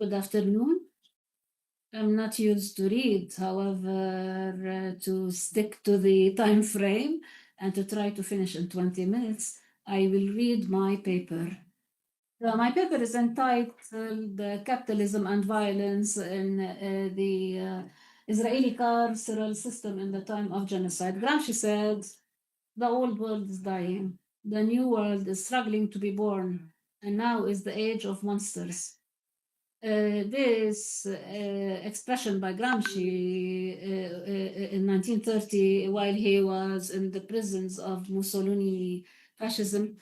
Good afternoon. I'm not used to read, however, to stick to the time frame and to try to finish in 20 minutes, I will read my paper. My paper is entitled Capitalism and Violence in the Israeli Carceral System in the Time of Genocide. Gramsci said, the old world is dying, the new world is struggling to be born, and now is the age of monsters. This expression by Gramsci in 1930, while he was in the prisons of Mussolini fascism,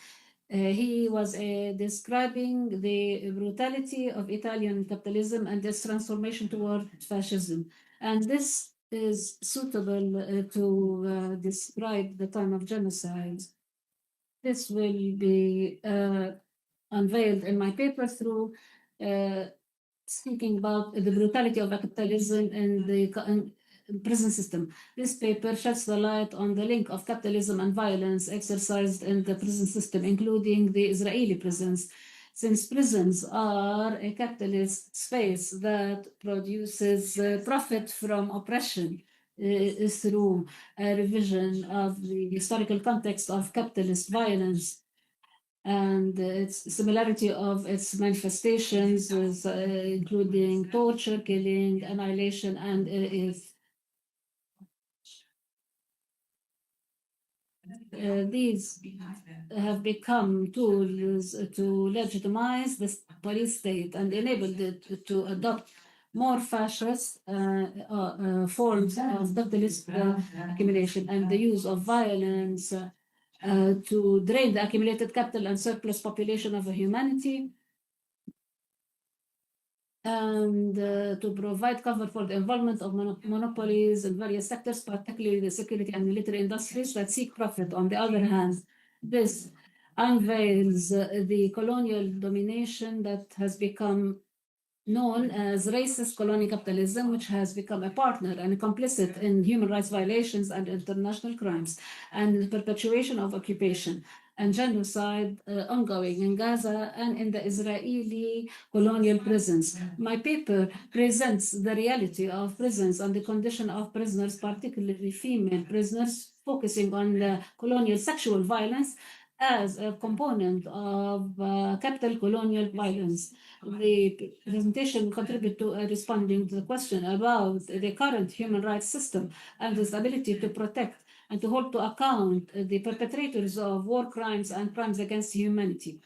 he was describing the brutality of Italian capitalism and its transformation toward fascism. And this is suitable to describe the time of genocide. This will be unveiled in my paper through speaking about the brutality of capitalism in the prison system. This paper sheds the light on the link of capitalism and violence exercised in the prison system, including the Israeli prisons, since prisons are a capitalist space that produces profit from oppression through a revision of the historical context of capitalist violence and its similarity of its manifestations, is, including torture, killing, annihilation, and these have become tools to legitimize the police state and enabled it to adopt more fascist forms of capitalist accumulation and the use of violence to drain the accumulated capital and surplus population of humanity, and to provide cover for the involvement of monopolies in various sectors, particularly the security and military industries that seek profit. On the other hand, this unveils the colonial domination that has become known as racist colonial capitalism, which has become a partner and complicit in human rights violations and international crimes, and the perpetuation of occupation and genocide ongoing in Gaza and in the Israeli colonial prisons. My paper presents the reality of prisons and the condition of prisoners, particularly female prisoners, focusing on the colonial sexual violence as a component of capital colonial violence. The presentation contributed to responding to the question about the current human rights system and its ability to protect and to hold to account the perpetrators of war crimes and crimes against humanity.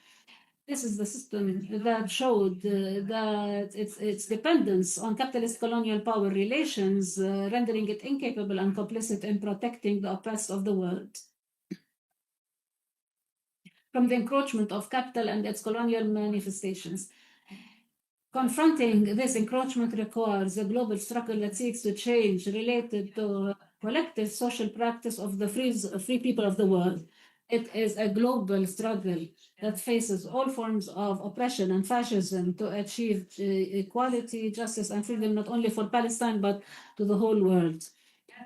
This is the system that showed that its dependence on capitalist colonial power relations, rendering it incapable and complicit in protecting the oppressed of the world from the encroachment of capital and its colonial manifestations. Confronting this encroachment requires a global struggle that seeks to change related to collective social practice of the free people of the world. It is a global struggle that faces all forms of oppression and fascism to achieve equality, justice, and freedom, not only for Palestine, but to the whole world.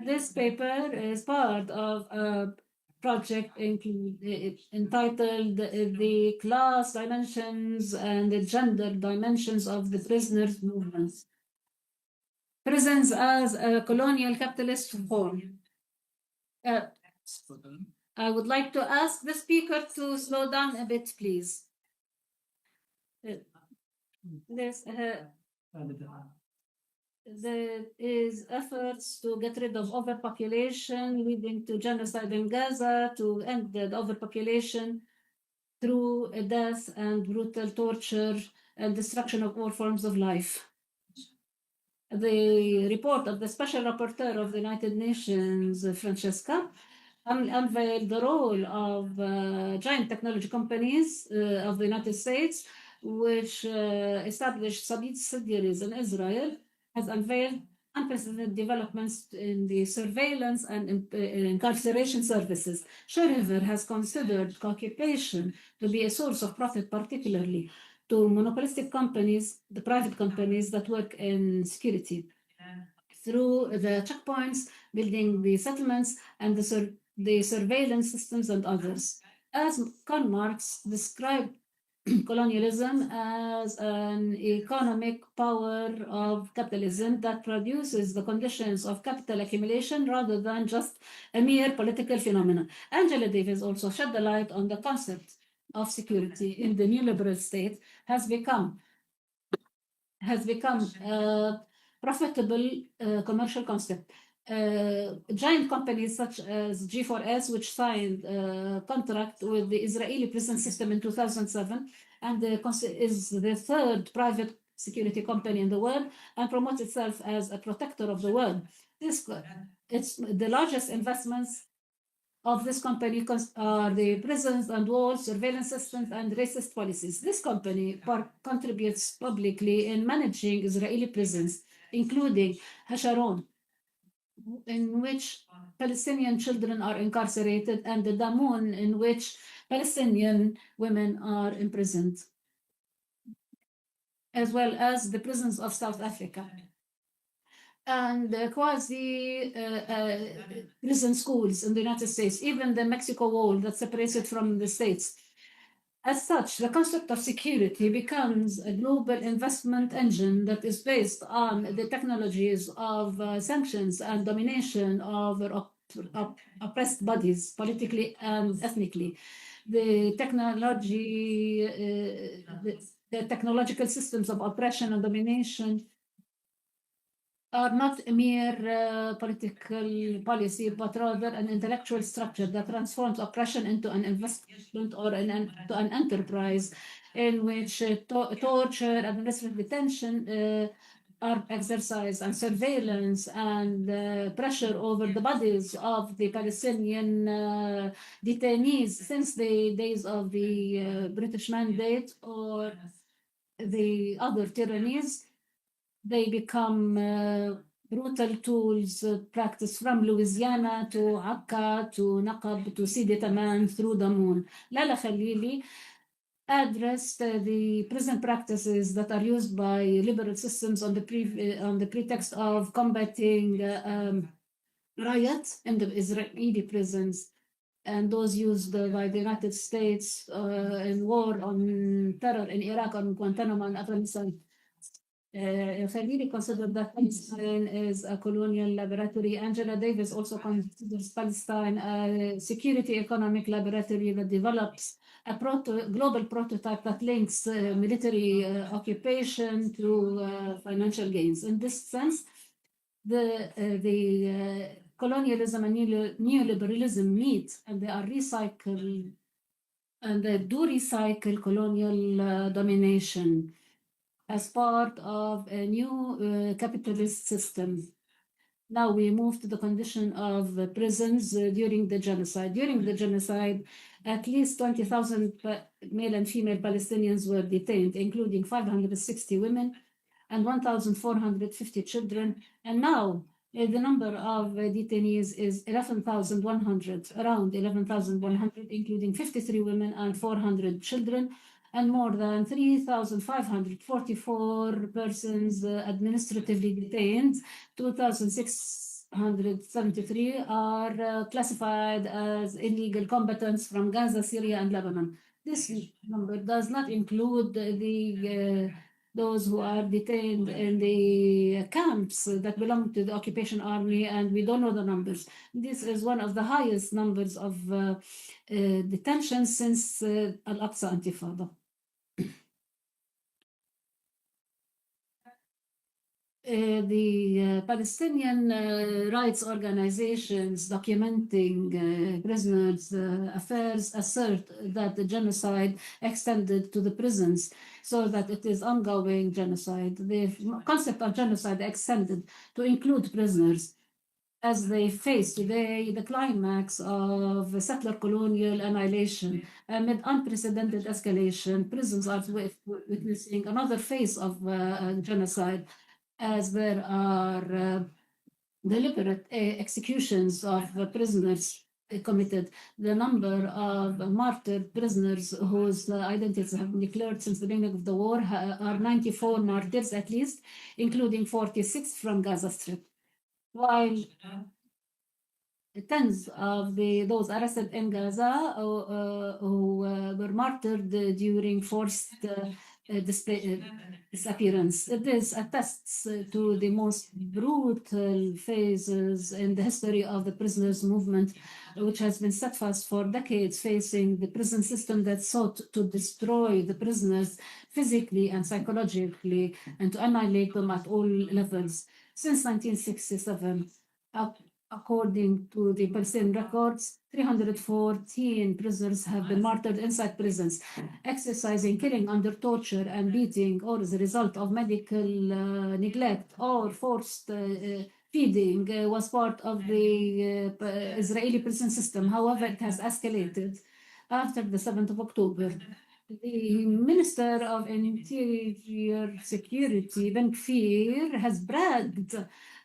This paper is part of a project entitled The Class Dimensions and the Gender Dimensions of the Prisoners' Movements. Prisons as a colonial capitalist form. I would like to ask the speaker to slow down a bit, please. This there is efforts to get rid of overpopulation, leading to genocide in Gaza, to end the overpopulation through death and brutal torture and destruction of all forms of life. The report of the Special Rapporteur of the United Nations, Francesca, unveiled the role of giant technology companies of the United States, which established subsidiaries in Israel, has unveiled unprecedented developments in the surveillance and incarceration services. Schrödinger has considered occupation to be a source of profit, particularly to monopolistic companies, the private companies that work in security, through the checkpoints, building the settlements, and the surveillance systems and others. As Karl Marx described colonialism as an economic power of capitalism that produces the conditions of capital accumulation rather than just a mere political phenomenon. Angela Davis also shed the light on the concept of security in the neoliberal state has become a profitable commercial concept. Giant companies such as G4S, which signed a contract with the Israeli prison system in 2007, and is the third private security company in the world, and promotes itself as a protector of the world. It's the largest investments of this company are the prisons and walls, surveillance systems, and racist policies. This company contributes publicly in managing Israeli prisons, including Hasharon, in which Palestinian children are incarcerated, and the Damoun, in which Palestinian women are imprisoned, as well as the prisons of South Africa and quasi prison schools in the United States, even the Mexico wall that separates it from the States. As such, the concept of security becomes a global investment engine that is based on the technologies of sanctions and domination of oppressed bodies, politically and ethnically. The technological systems of oppression and domination are not a mere political policy, but rather an intellectual structure that transforms oppression into an investment or to an enterprise in which torture, administrative detention are exercised, and surveillance and pressure over the bodies of the Palestinian detainees since the days of the British Mandate or the other tyrannies. They become brutal tools practiced from Louisiana to Akka to Naqab to Sidi Taman through Damoun. Lala Khalili addressed the prison practices that are used by liberal systems on the pretext of combating riots in the Israeli prisons and those used by the United States in war on terror in Iraq, on Guantanamo and Afghanistan. Khalidi considered that Palestine is a colonial laboratory. Angela Davis also considers Palestine a security economic laboratory that develops a global prototype that links military occupation to financial gains. In this sense, the colonialism and neoliberalism meet, and they are recycled, and they do recycle colonial domination as part of a new capitalist system. Now we move to the condition of prisons during the genocide. During the genocide, at least 20,000 male and female Palestinians were detained, including 560 women and 1,450 children. And now the number of detainees is 11,100, around 11,100, including 53 women and 400 children, and more than 3,544 persons administratively detained. 2,673 are classified as illegal combatants from Gaza, Syria, and Lebanon. This number does not include those who are detained in the camps that belong to the occupation army, and we don't know the numbers. This is one of the highest numbers of detention since Al-Aqsa Intifada. The Palestinian rights organizations documenting prisoners' affairs assert that the genocide extended to the prisons, so that it is ongoing genocide. The concept of genocide extended to include prisoners as they face today the climax of settler colonial annihilation. Amid unprecedented escalation, prisons are witnessing another phase of genocide, as there are deliberate executions of prisoners committed. The number of martyred prisoners whose identities have been declared since the beginning of the war are 94 martyrs at least, including 46 from Gaza Strip. While tens of those arrested in Gaza who were martyred during forced disappearance. This attests to the most brutal phases in the history of the prisoners' movement, which has been steadfast for decades, facing the prison system that sought to destroy the prisoners physically and psychologically and to annihilate them at all levels. Since 1967, according to the Palestinian records, 314 prisoners have been martyred inside prisons, exercising killing under torture and beating, or as a result of medical neglect or forced feeding was part of the Israeli prison system. However, it has escalated after the 7th of October. The Minister of Interior Security, Ben Gvir, has bragged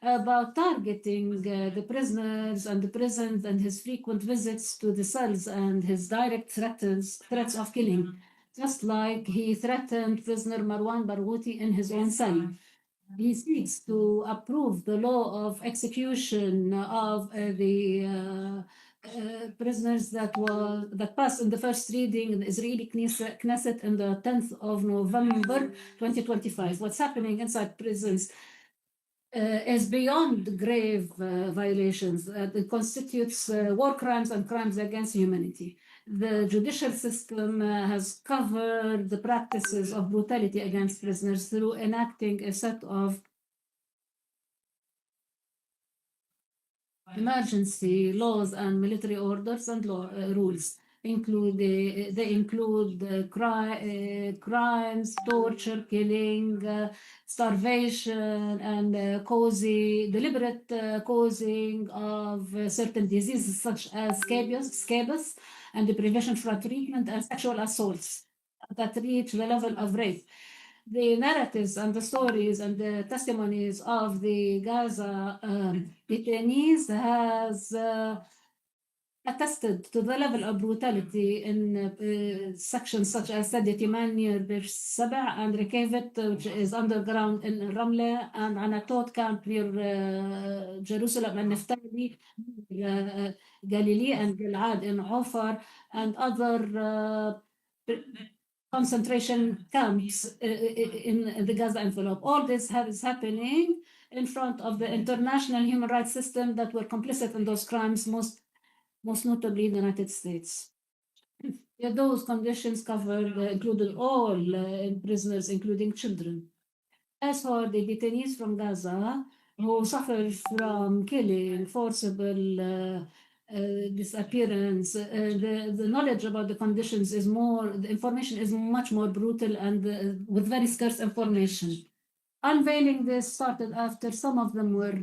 about targeting the prisoners and the prisons and his frequent visits to the cells and his direct threats of killing, just like he threatened prisoner Marwan Barghouti in his own cell. He seeks to approve the law of execution of the prisoners that passed in the first reading in the Israeli Knesset on the 10th of November 2025. What's happening inside prisons is beyond grave violations. It constitutes war crimes and crimes against humanity. The judicial system has covered the practices of brutality against prisoners through enacting a set of emergency laws and military orders and rules. They include crimes, torture, killing, starvation, and deliberate causing of certain diseases such as scabies, and the prevention for treatment and sexual assaults that reach the level of rape. The narratives and the stories and the testimonies of the Gaza detainees has attested to the level of brutality in sections such as Sadi Timan near Bir Saba and Rekevet, which is underground in Ramle, and Anatot camp near Jerusalem and Neftali, Galilee and Gilad in Ofar, and other concentration camps in the Gaza envelope. All this is happening in front of the international human rights system that were complicit in those crimes, most notably the United States. Yeah, those conditions covered included all prisoners, including children. As for the detainees from Gaza who suffer from killing, forcible disappearance, the knowledge about the conditions is the information is much more brutal and with very scarce information. Unveiling this started after some of them were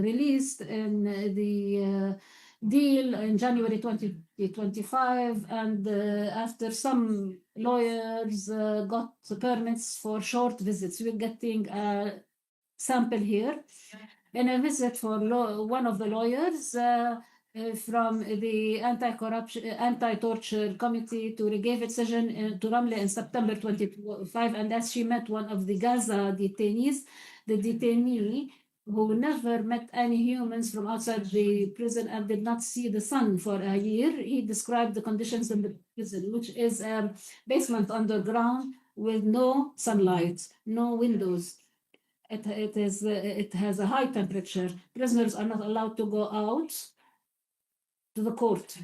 released in the deal in January 2025, and after some lawyers got permits for short visits. We're getting a sample here. In a visit for one of the lawyers from the anti-torture committee to Regev session to Ramle in September 2025, and as she met one of the Gaza detainees, the detainee who never met any humans from outside the prison and did not see the sun for a year, he described the conditions in the prison, which is a basement underground with no sunlight, no windows. It has a high temperature. Prisoners are not allowed to go out to the court.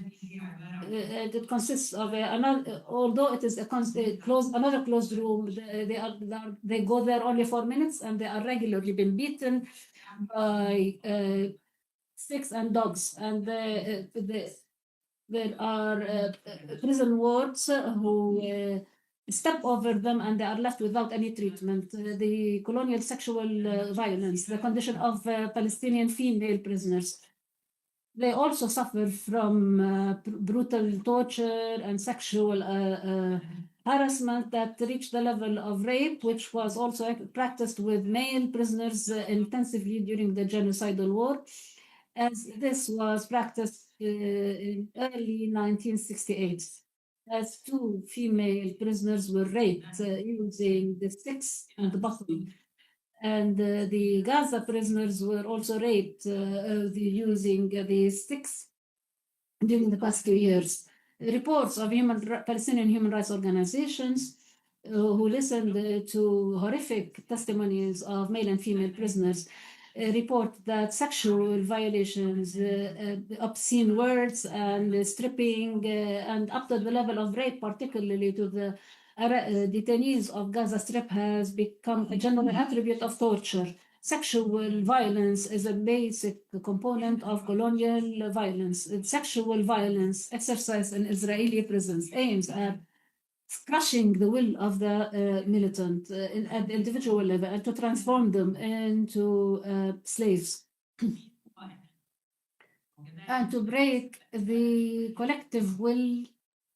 It consists of although it is another closed room, they go there only for minutes, and they are regularly been beaten by sticks and dogs. And there are prison wards who step over them and they are left without any treatment. The colonial sexual violence, the condition of Palestinian female prisoners. They also suffer from brutal torture and sexual harassment that reached the level of rape, which was also practiced with male prisoners intensively during the genocidal war, as this was practiced in early 1968. As two female prisoners were raped using the sticks and the bottle. And the Gaza prisoners were also raped using the sticks during the past 2 years. Reports of Palestinian human rights organizations who listened to horrific testimonies of male and female prisoners report that sexual violations, obscene words, and stripping, and up to the level of rape, particularly to the detainees of Gaza Strip, has become a general attribute of torture. Sexual violence is a basic component of colonial violence. Sexual violence exercised in Israeli prisons aims at crushing the will of the militant at the individual level and to transform them into slaves and to break the collective will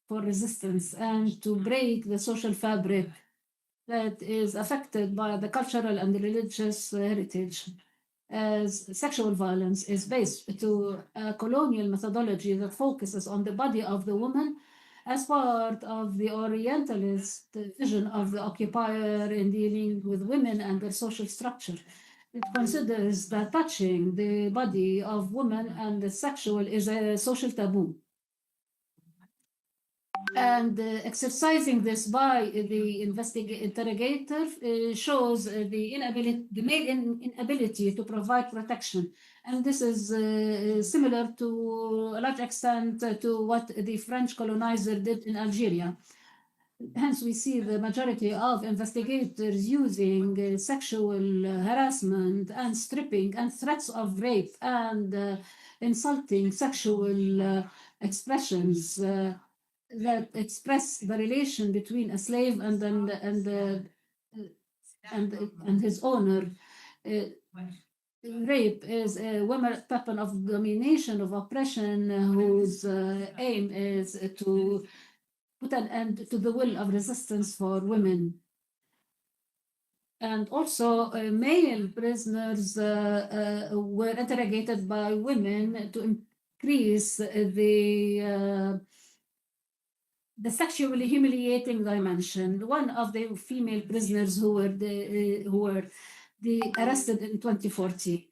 for resistance and to break the social fabric that is affected by the cultural and religious heritage. As sexual violence is based to a colonial methodology that focuses on the body of the woman as part of the Orientalist vision of the occupier in dealing with women and their social structure. It considers that touching the body of women and the sexual is a social taboo. And exercising this by the interrogator shows the male inability to provide protection. And this is similar to a large extent to what the French colonizer did in Algeria. Hence, we see the majority of investigators using sexual harassment and stripping and threats of rape and insulting sexual expressions that express the relation between a slave and his owner. Rape is a weapon of domination, of oppression, whose aim is to put an end to the will of resistance for women. And also, male prisoners were interrogated by women to increase the sexually humiliating dimension. One of the female prisoners who were arrested in 2014.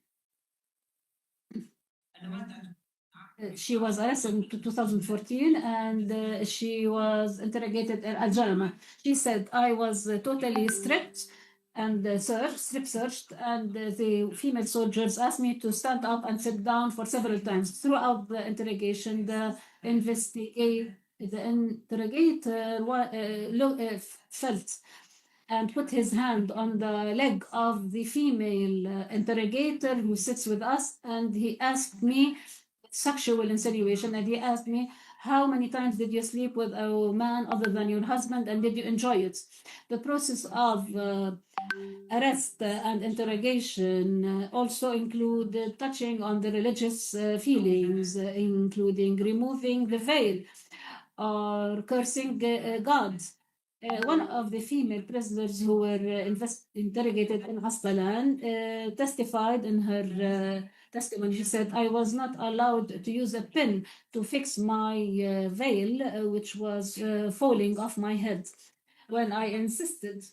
She was arrested in 2014 and she was interrogated at Al-Jalma. She said, I was totally stripped and strip searched, and the female soldiers asked me to stand up and sit down for several times. Throughout the interrogation, the interrogator felt and put his hand on the leg of the female interrogator who sits with us, and he asked me sexual insinuation, and he asked me, how many times did you sleep with a man other than your husband, and did you enjoy it? The process of arrest and interrogation also include touching on the religious feelings, including removing the veil or cursing God. One of the female prisoners who were interrogated in Asqalan testified in her testimony. She said, I was not allowed to use a pin to fix my veil, which was falling off my head. When I insisted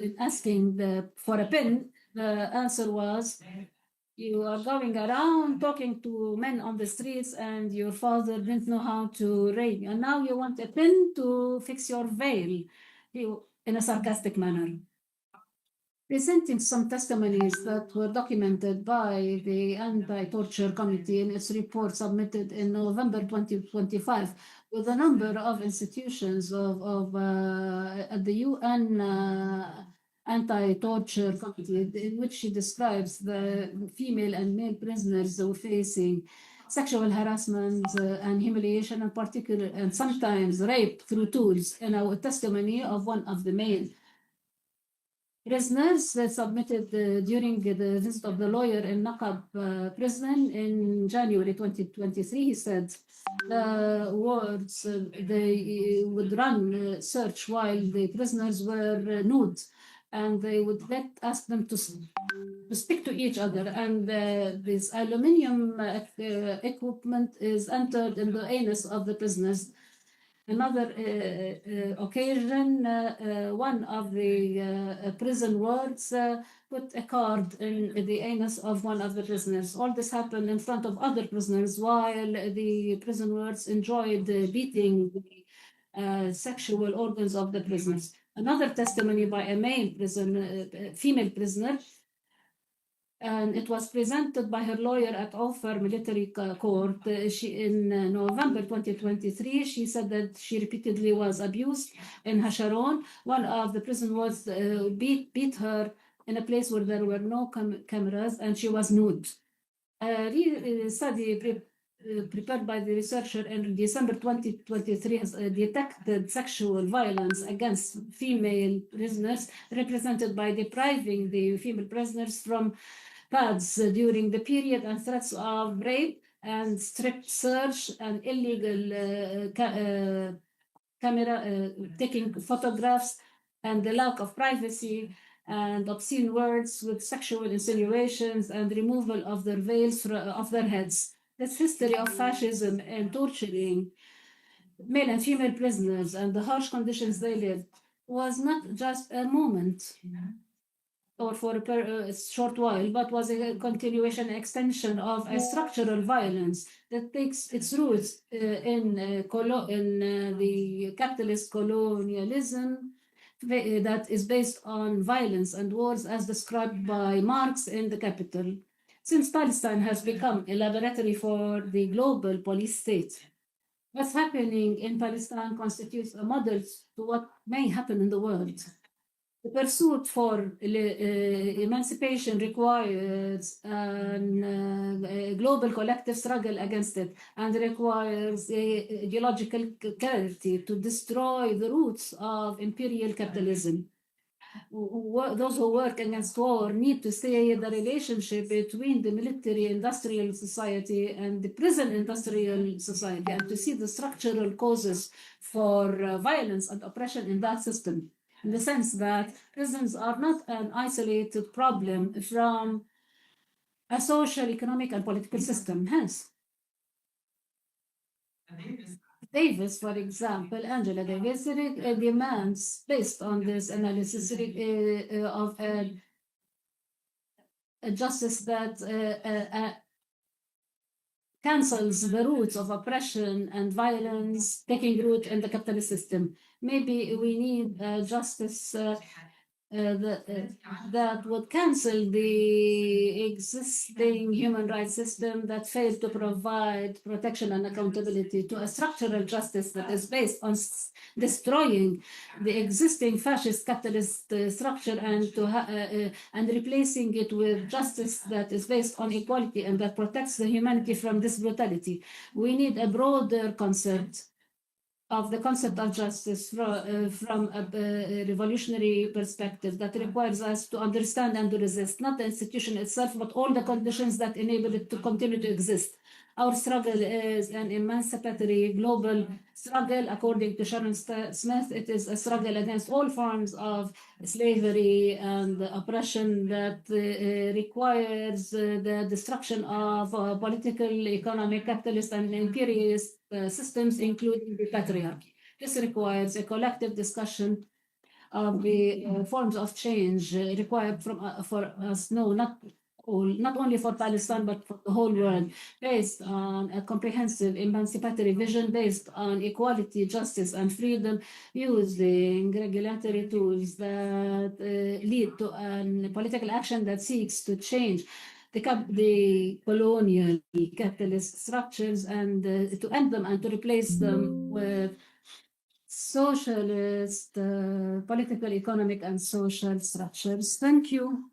in asking for a pin, the answer was, you are going around talking to men on the streets and your father didn't know how to read, and now you want a pin to fix your veil, in a sarcastic manner. Presenting some testimonies that were documented by the Anti-Torture Committee in its report submitted in November 2025 with a number of institutions at the UN Anti-Torture Committee, in which she describes the female and male prisoners who were facing sexual harassment and humiliation, in particular, and sometimes rape through tools. In our testimony of one of the male prisoners submitted during the visit of the lawyer in Naqab prison in January 2023, he said the wards they would run search while the prisoners were nude, and they would ask them to speak to each other, and this aluminium equipment is entered in the anus of the prisoners. Another occasion, one of the prison wards put a card in the anus of one of the prisoners. All this happened in front of other prisoners while the prison wards enjoyed beating the sexual organs of the prisoners. Another testimony by a female prisoner, and it was presented by her lawyer at Ofer Military Court. In November 2023, she said that she repeatedly was abused in Hasharon. One of the prison wards beat her in a place where there were no cameras, and she was nude. A study prepared by the researcher in December 2023 has detected sexual violence against female prisoners, represented by depriving the female prisoners from pads during the period and threats of rape and strip search and illegal camera taking photographs and the lack of privacy and obscene words with sexual insinuations and removal of their veils of their heads. This history of fascism and torturing male and female prisoners and the harsh conditions they lived was not just a moment or for a short while, but was a continuation, extension of a structural violence that takes its roots in the capitalist colonialism that is based on violence and wars as described by Marx in The Capital. Since Palestine has become a laboratory for the global police state, what's happening in Palestine constitutes a model to what may happen in the world. The pursuit for emancipation requires a global collective struggle against it and requires ideological clarity to destroy the roots of imperial capitalism. Those who work against war need to see the relationship between the military industrial society and the prison industrial society and to see the structural causes for violence and oppression in that system, in the sense that prisons are not an isolated problem from a social, economic, and political system. Hence, Davis, for example, Angela Davis demands, based on this analysis of a justice that cancels the roots of oppression and violence taking root in the capitalist system. Maybe we need justice that would cancel the existing human rights system that failed to provide protection and accountability to a structural justice that is based on destroying the existing fascist capitalist structure and replacing it with justice that is based on equality and that protects the humanity from this brutality. We need a broader concept of the concept of justice from a revolutionary perspective that requires us to understand and to resist, not the institution itself, but all the conditions that enable it to continue to exist. Our struggle is an emancipatory global struggle. According to Sharon Smith, it is a struggle against all forms of slavery and oppression that requires the destruction of political, economic, capitalist, and imperialist systems, including the patriarchy. This requires a collective discussion of the forms of change required for us, not only for Palestine, but for the whole world, based on a comprehensive emancipatory vision based on equality, justice, and freedom, using regulatory tools that lead to a political action that seeks to change the colonial capitalist structures and to end them and to replace them with socialist, political, economic, and social structures. Thank you.